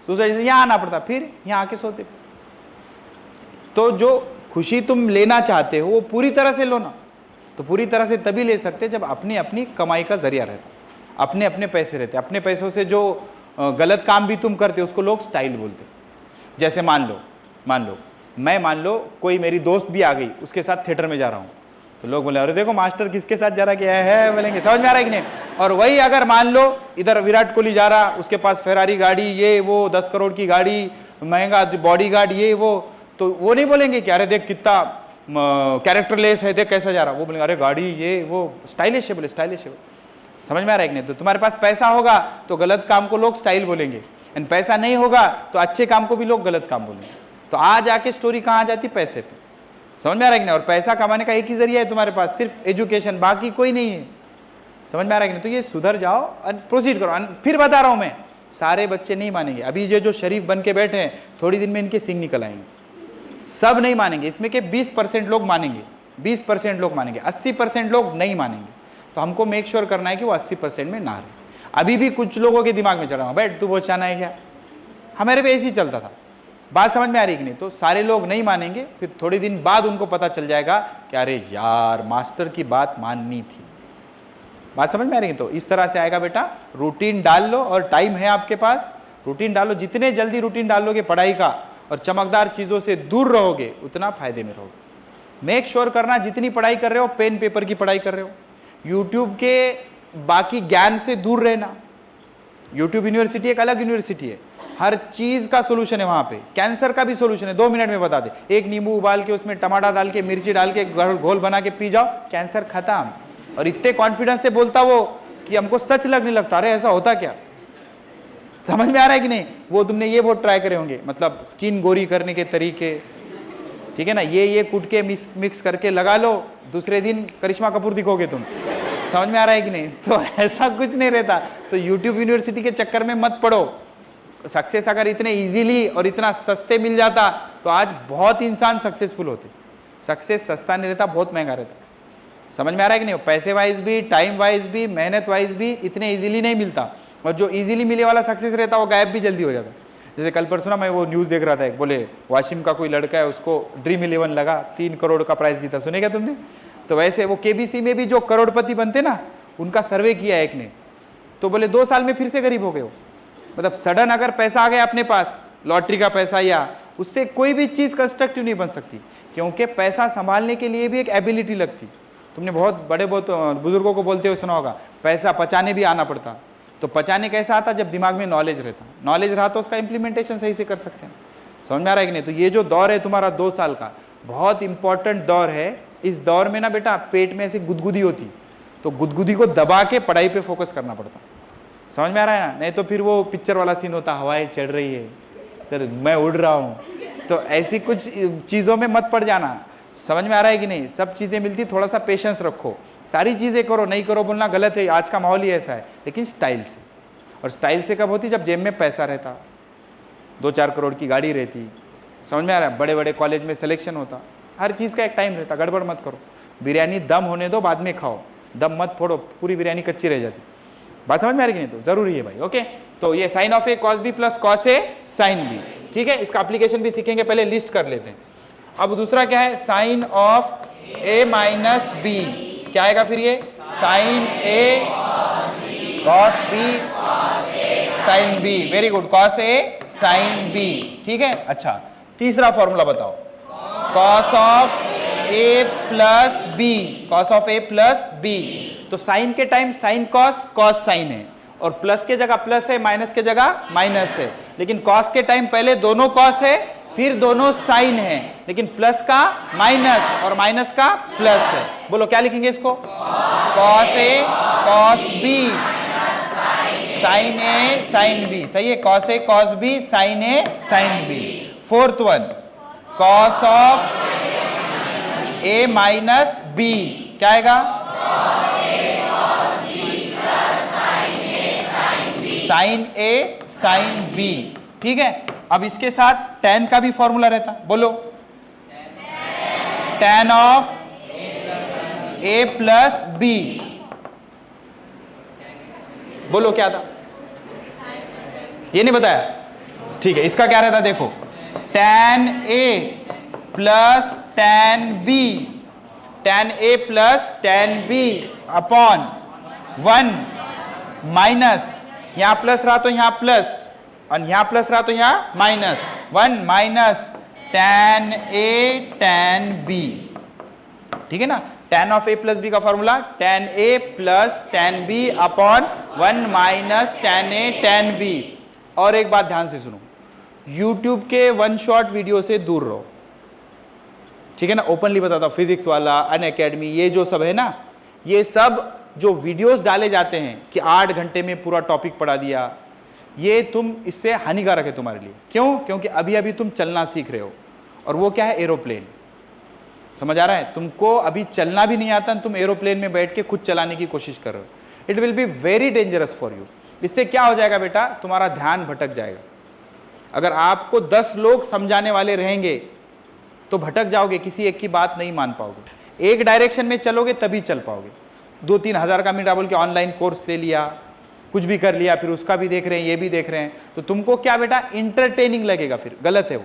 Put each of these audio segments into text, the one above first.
तो जैसे यहाँ आना पड़ता, फिर यहाँ आके सोते। तो जो खुशी तुम लेना चाहते हो वो पूरी तरह से लो ना। तो पूरी तरह से तभी ले सकते जब अपनी अपनी कमाई का जरिया रहता, अपने अपने पैसे रहते। अपने पैसों से जो गलत काम भी तुम करते हो उसको लोग स्टाइल बोलते। जैसे मान लो कोई मेरी दोस्त भी आ गई, उसके साथ थिएटर में जा रहा हूँ, तो लोग बोले अरे देखो मास्टर किसके साथ जा रहा, क्या है बोलेंगे, समझ में आ रहा है कि नहीं। और वही अगर मान लो इधर विराट कोहली जा रहा, उसके पास फेरारी गाड़ी, ये वो 10 करोड़ की गाड़ी, महंगा बॉडी गार्ड, ये वो, तो वो नहीं बोलेंगे कि अरे देख कितना कैरेक्टरलेस है, देख कैसा जा रहा। वो बोलेंगे अरे गाड़ी ये वो स्टाइलिश है, बोले स्टाइलिश है। समझ में आ रहा है कि नहीं। तो तुम्हारे पास पैसा होगा तो गलत काम को लोग स्टाइल बोलेंगे, एंड पैसा नहीं होगा तो अच्छे काम को भी लोग गलत काम बोलेंगे। तो आज आके स्टोरी कहाँ आ जाती, पैसे पे। समझ में आ रहा है कि नहीं। और पैसा कमाने का एक ही जरिया है तुम्हारे पास, सिर्फ एजुकेशन, बाकी कोई नहीं है। समझ में आ रहा है कि नहीं। तो ये सुधर जाओ और प्रोसीड करो। फिर बता रहा हूँ मैं, सारे बच्चे नहीं मानेंगे। अभी ये जो शरीफ बन के बैठे हैं, थोड़ी दिन में इनके सिंग निकल आएंगे। सब नहीं मानेंगे, इसमें के 20% लोग मानेंगे, 20% लोग मानेंगे, 80% लोग नहीं मानेंगे। तो हमको मेक श्योर करना है कि वो 80% में ना रहे। अभी भी कुछ लोगों के दिमाग में चढ़ा हुआ, बैठ तू बहुत चाहना है क्या, हमारे पे ऐसे ही चलता था। बात समझ में आ रही कि नहीं। तो सारे लोग नहीं मानेंगे, फिर थोड़े दिन बाद उनको पता चल जाएगा कि अरे यार मास्टर की बात माननी थी। बात समझ में आ रही है। तो इस तरह से आएगा बेटा, रूटीन डाल लो, और टाइम है आपके पास, रूटीन डालो। जितने जल्दी रूटीन डालोगे पढ़ाई का और चमकदार चीज़ों से दूर रहोगे, उतना फायदे में रहोगे। मेक श्योर करना जितनी पढ़ाई कर रहे हो, पेन पेपर की पढ़ाई कर रहे हो, यूट्यूब के बाकी ज्ञान से दूर रहना। यूट्यूब यूनिवर्सिटी एक अलग यूनिवर्सिटी है, हर चीज का सोल्यूशन है वहां पे। कैंसर का भी सोल्यूशन है, 2 मिनट में बता दे। एक नींबू उबाल के उसमें टमाटर डाल के, मिर्ची डाल के घोल बना के पी जाओ, कैंसर खत्म। और इतने कॉन्फिडेंस से बोलता वो कि हमको सच लगने लगता, अरे ऐसा होता क्या। समझ में आ रहा है कि नहीं। वो तुमने ये बहुत ट्राई करे होंगे, मतलब स्किन गोरी करने के तरीके, ठीक है ना, ये कुट के मिक्स करके लगा लो, दूसरे दिन करिश्मा कपूर दिखोगे तुम। समझ में आ रहा है कि नहीं। तो ऐसा कुछ नहीं रहता। तो यूट्यूब यूनिवर्सिटी के चक्कर में मत पड़ो। सक्सेस अगर इतने इजीली और इतना सस्ते मिल जाता तो आज बहुत इंसान सक्सेसफुल होते। सक्सेस सस्ता नहीं रहता, बहुत महंगा रहता। समझ में आ रहा है कि नहीं। पैसे वाइज भी, टाइम वाइज भी, मेहनत वाइज भी इतने इजीली नहीं मिलता। और जो इजीली मिले वाला सक्सेस रहता वो गायब भी जल्दी हो जाता। जैसे कल परसों ना मैं वो न्यूज़ देख रहा था, एक बोले वाशिम का कोई लड़का है, उसको ड्रीम 11 लगा, 3 करोड़ का प्राइस जीता। सुनेगा तुमने। तो वैसे वो केबीसी में भी जो करोड़पति बनते ना, उनका सर्वे किया एक ने, तो बोले 2 साल में फिर से गरीब हो गए हो। मतलब सडन अगर पैसा आ गया अपने पास, लॉटरी का पैसा, या उससे कोई भी चीज़ कंस्ट्रक्टिव नहीं बन सकती, क्योंकि पैसा संभालने के लिए भी एक एबिलिटी लगती। तुमने बहुत बुजुर्गों को बोलते हुए सुना होगा, पैसा पचाने भी आना पड़ता। तो पचाने कैसा आता, जब दिमाग में नॉलेज रहता। नॉलेज रहा तो उसका इंप्लीमेंटेशन सही से कर सकते हैं। समझ में आ रहा है कि नहीं। तो ये जो दौर है तुम्हारा 2 साल का, बहुत इंपॉर्टेंट दौर है। इस दौर में ना बेटा पेट में ऐसी गुदगुदी होती, तो गुदगुदी को दबा के पढ़ाई पे फोकस करना पड़ता। समझ में आ रहा है ना। नहीं तो फिर वो पिक्चर वाला सीन होता, हवाएं चढ़ रही है तो मैं उड़ रहा हूँ। तो ऐसी कुछ चीज़ों में मत पड़ जाना। समझ में आ रहा है कि नहीं। सब चीज़ें मिलती, थोड़ा सा पेशेंस रखो, सारी चीज़ें करो। नहीं करो बोलना गलत है, आज का माहौल ही ऐसा है। लेकिन स्टाइल से। और स्टाइल से कब होती, जब जेब में पैसा रहता, 2-4 करोड़ की गाड़ी रहती। समझ में आ रहा है। बड़े बड़े कॉलेज में सिलेक्शन होता। हर चीज़ का एक टाइम रहता। गड़बड़ मत करो। बिरयानी दम होने दो, बाद में खाओ, दम मत फोड़ो, पूरी बिरयानी कच्ची रह जाती। बात समझ में आ रही कि नहीं। तो जरूरी है भाई। ओके। तो ये sine of A cos B plus cos A sine B, ठीक है। इसका एप्लीकेशन भी सीखेंगे, पहले लिस्ट कर लेते हैं। अब दूसरा क्या है, sine of A minus B. क्या आएगा फिर ये, sine A cos B sine B. Very good, cos A sine B, ठीक है। अच्छा, तीसरा फॉर्मूला बताओ, cos of A plus B, cos of A plus B. तो साइन के time sine cos, cos sine है, और प्लस के जगह प्लस है, माइनस के जगह माइनस है। लेकिन कॉस के टाइम पहले दोनों कॉस है, फिर दोनों साइन है, लेकिन प्लस का माइनस और माइनस का प्लस है। बोलो क्या लिखेंगे इसको, cos A cos B sine A sine B. सही है, cos A cos B sine A sine B. Fourth one, cos of A minus B. क्या आएगा, साइन ए साइन बी, ठीक है। अब इसके साथ tan का भी फॉर्मूला रहता। बोलो, tan of A plus B. बोलो क्या था, ये नहीं बताया। ठीक है, इसका क्या रहता है देखो, tan A plus tan B, tan A plus tan B upon 1 minus, यहां प्लस रहा तो यहां प्लस, और यहां प्लस रहा तो यहां minus, 1 minus tan A tan B, ठीक है ना। tan of A plus B का formula tan A plus tan B upon 1 minus tan A tan B। और एक बात ध्यान से सुनो, YouTube के वन शॉट वीडियो से दूर रहो, ठीक है ना। ओपनली बताता हूं, फिजिक्स वाला, अनअकैडमी, ये जो सब है ना, ये सब जो वीडियोस डाले जाते हैं कि 8 घंटे में पूरा टॉपिक पढ़ा दिया, ये तुम, इससे हानिकारक है तुम्हारे लिए। क्यों? क्योंकि अभी अभी तुम चलना सीख रहे हो, और वो क्या है, एरोप्लेन। समझ आ रहा है? तुमको अभी चलना भी नहीं आता, तुम एरोप्लेन में बैठ के खुद चलाने की कोशिश कर रहे हो। It will be very dangerous for you. इससे क्या हो जाएगा बेटा, तुम्हारा ध्यान भटक जाएगा। अगर आपको 10 लोग समझाने वाले रहेंगे तो भटक जाओगे, किसी एक की बात नहीं मान पाओगे। एक डायरेक्शन में चलोगे तभी चल पाओगे। 2-3 हज़ार का मीटा बोल के ऑनलाइन कोर्स ले लिया, कुछ भी कर लिया, फिर उसका भी देख रहे हैं, ये भी देख रहे हैं, तो तुमको क्या बेटा, इंटरटेनिंग लगेगा, फिर गलत है वो।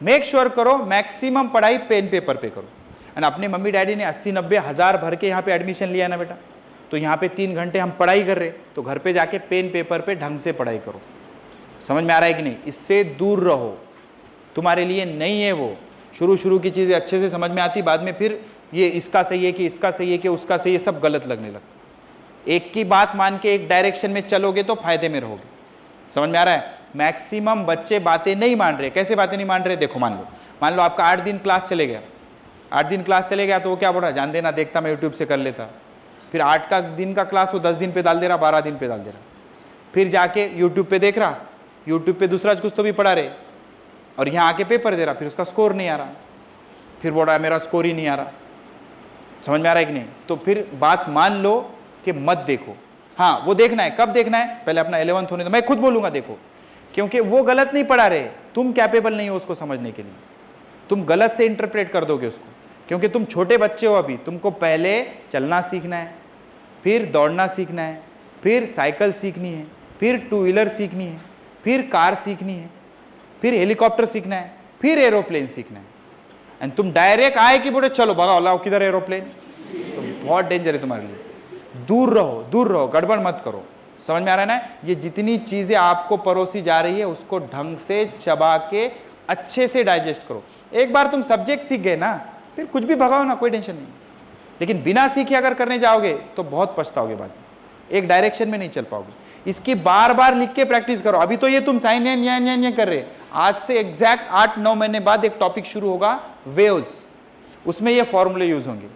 मेक श्योर करो मैक्सिमम पढ़ाई पेन पेपर पे करो। एंड अपने मम्मी डैडी ने 80-90 हज़ार भर के यहाँ पे एडमिशन लिया ना बेटा, तो यहाँ पे 3 घंटे हम पढ़ाई कर रहे, तो घर पे जाके पेन पेपर पे ढंग से पढ़ाई करो। समझ में आ रहा है कि नहीं? इससे दूर रहो, तुम्हारे लिए नहीं है वो। शुरू की चीज़ें अच्छे से समझ में आती, बाद में फिर ये इसका सही है कि इसका सही है कि उसका सही है, सब गलत लगने लगता। एक की बात मान के एक डायरेक्शन में चलोगे तो फायदे में रहोगे। समझ में आ रहा है? मैक्सिमम बच्चे बातें नहीं मान रहे। कैसे बातें नहीं मान रहे? देखो, मान लो आपका 8 दिन क्लास चले गया, 8 दिन क्लास चले गया, तो वो क्या बोल रहा है, जान देना, देखता मैं यूट्यूब से कर लेता। फिर 8 दिन का क्लास वो 10 दिन पे डाल दे रहा, 12 दिन पे डाल दे रहा। फिर जाके यूट्यूब पे देख रहा, यूट्यूब पे दूसरा कुछ तो भी पढ़ा रहे, और यहाँ आके पेपर दे रहा, फिर उसका स्कोर नहीं आ रहा, फिर बोल रहा है मेरा स्कोर ही नहीं आ रहा। समझ में आ रहा है कि नहीं? तो फिर बात मान लो कि मत देखो। हाँ, वो देखना है, कब देखना है, पहले अपना 11th होने दो, मैं खुद बोलूँगा देखो, क्योंकि वो गलत नहीं पढ़ा रहे, तुम कैपेबल नहीं हो उसको समझने के लिए, तुम गलत से इंटरप्रेट कर दोगे उसको, क्योंकि तुम छोटे बच्चे हो अभी। तुमको पहले चलना सीखना है, फिर दौड़ना सीखना है, फिर साइकिल सीखनी है, फिर 2 व्हीलर सीखनी है, फिर कार सीखनी है, फिर हेलीकॉप्टर सीखना है, फिर एरोप्लेन सीखना है। एंड तुम डायरेक्ट आए कि बोले चलो भगाओ लाओ किधर एरोप्लेन, तो बहुत डेंजर है तुम्हारे लिए। दूर रहो, दूर रहो, गड़बड़ मत करो। समझ में आ रहा है ना? ये जितनी चीज़ें आपको परोसी जा रही है उसको ढंग से चबा के अच्छे से डाइजेस्ट करो। एक बार तुम सब्जेक्ट सीख गए ना, फिर कुछ भी भगाओ ना, कोई टेंशन नहीं। लेकिन बिना सीखे अगर करने जाओगे तो बहुत पछताओगे बाद में, एक डायरेक्शन में नहीं चल पाओगे। इसकी बार बार लिख के प्रैक्टिस करो। अभी तो ये तुम साइन या कर रहे, आज से एग्जैक्ट 8-9 महीने बाद एक टॉपिक शुरू होगा, वेव्स, उसमें ये फॉर्मूले यूज होंगे।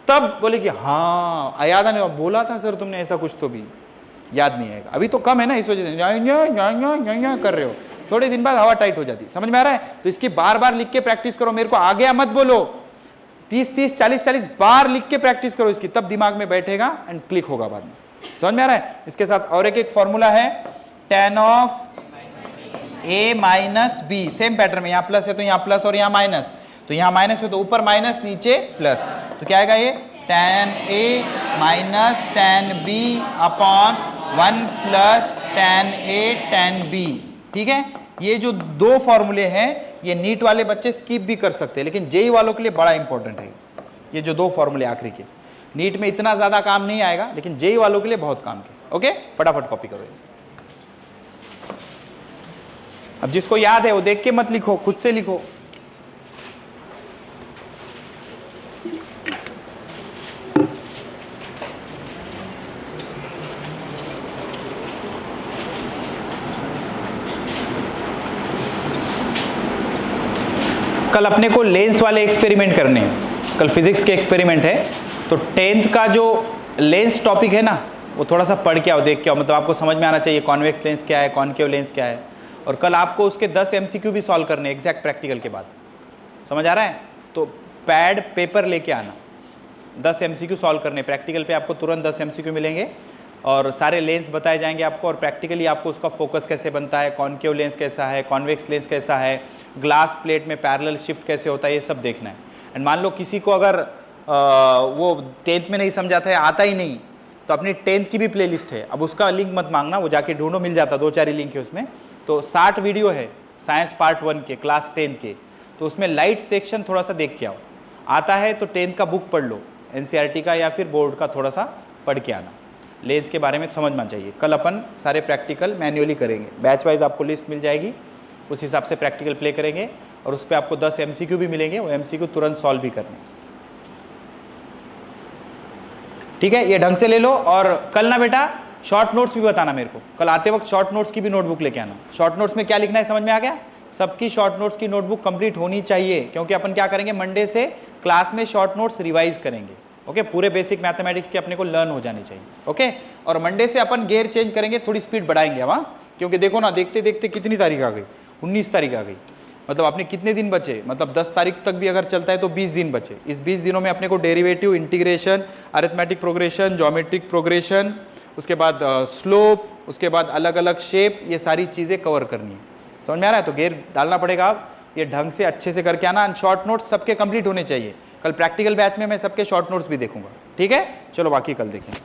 तब बोले कि हाँ याद आने, बोला था सर तुमने ऐसा, कुछ तो भी याद नहीं आएगा। अभी तो कम है ना, इस वजह से या कर रहे हो, थोड़े दिन बाद हवा टाइट हो जाती। समझ में आ रहा है? तो इसकी बार बार लिख के प्रैक्टिस करो। मेरे को आ गया मत बोलो, 30-30, 40-40 बार लिख के प्रैक्टिस करो इसकी, तब दिमाग में बैठेगा एंड क्लिक होगा बाद में। समझ में आ रहा है? इसके साथ और एक फॉर्मूला है, tan of A minus B, same pattern में, यहाँ प्लस है तो यहाँ प्लस और यहाँ माइनस, तो यहाँ माइनस है तो ऊपर माइनस नीचे प्लस, तो क्या आएगा ये, tan A minus tan B upon 1 plus tan A tan B। ठीक है? ये जो 2 फॉर्मूले हैं, ये नीट वाले बच्चे स्किप भी कर सकते हैं, लेकिन जेई वालों के लिए बड़ा इंपॉर्टेंट है ये जो 2 फॉर्मूले आखिरी के। नीट में इतना ज्यादा काम नहीं आएगा, लेकिन जेई वालों के लिए बहुत काम के। ओके, फटाफट कॉपी करो। अब जिसको याद है वो देख के मत लिखो, खुद से लिखो। कल अपने को लेंस वाले एक्सपेरिमेंट करने हैं, कल फिजिक्स के एक्सपेरिमेंट है, तो 10th का जो लेंस टॉपिक है ना, वो थोड़ा सा पढ़ के आओ, देख के आओ, मतलब आपको समझ में आना चाहिए कॉन्वेक्स लेंस क्या है, कॉनकेव लेंस क्या है। और कल आपको उसके 10 MCQ भी सॉल्व करने एग्जैक्ट प्रैक्टिकल के बाद। समझ आ रहा है? तो पैड पेपर लेके आना, 10 MCQ सॉल्व करने। प्रैक्टिकल पे आपको तुरंत 10 MCQ मिलेंगे और सारे लेंस बताए जाएंगे आपको, और प्रैक्टिकली आपको उसका फोकस कैसे बनता है, कॉनकेव लेंस कैसा है, कॉन्वेक्स लेंस कैसा है, ग्लास प्लेट में पैरेलल शिफ्ट कैसे होता है, ये सब देखना है। एंड मान लो किसी को अगर वो 10th में नहीं समझा था, आता ही नहीं, तो अपनी 10th की भी प्लेलिस्ट है, अब उसका लिंक मत मांगना, वो जाके ढूंढो, मिल जाता, 2-4 ही लिंक है उसमें, तो 60 वीडियो है साइंस पार्ट 1 के क्लास 10 के, तो उसमें लाइट सेक्शन थोड़ा सा देख के आओ, आता है तो 10th का बुक पढ़ लो, एनसीईआरटी का या फिर बोर्ड का थोड़ा सा पढ़ के आना, लेंस के बारे में समझना चाहिए। कल अपन सारे प्रैक्टिकल मैन्युअली करेंगे, बैच वाइज आपको लिस्ट मिल जाएगी, उस हिसाब से प्रैक्टिकल प्ले करेंगे और उस पर आपको 10 MCQ भी मिलेंगे, वो MCQ तुरंत सॉल्व भी करने। ठीक है, ये ढंग से ले लो। और कल ना बेटा शॉर्ट नोट्स भी बताना मेरे को, कल आते वक्त शॉर्ट नोट्स की भी नोटबुक लेके आना। शॉर्ट नोट्स में क्या लिखना है समझ में आ गया? सबकी शॉर्ट नोट्स की नोटबुक कंप्लीट होनी चाहिए, क्योंकि अपन क्या करेंगे मंडे से क्लास में शॉर्ट नोट्स रिवाइज करेंगे। ओके, पूरे बेसिक मैथमेटिक्स के अपने को लर्न हो जानी चाहिए। ओके, और मंडे से अपन गियर चेंज करेंगे, थोड़ी स्पीड बढ़ाएंगे वहाँ, क्योंकि देखो ना देखते देखते कितनी तारीख आ गई, 19 तारीख आ गई, मतलब अपने कितने दिन बचे, मतलब 10 तारीख तक भी अगर चलता है तो 20 दिन बचे। इस 20 दिनों में अपने को derivative, integration, arithmetic progression, geometric progression, उसके बाद स्लोप, उसके बाद अलग अलग शेप, ये सारी चीज़ें कवर करनी है। समझ में आ रहा है? तो गेयर डालना पड़ेगा, आप ये ढंग से अच्छे से करके आना। शॉर्ट नोट्स सबके कंप्लीट होने चाहिए। कल प्रैक्टिकल बैच में मैं सबके शॉर्ट नोट्स भी देखूंगा। ठीक है, चलो बाकी कल देखेंगे।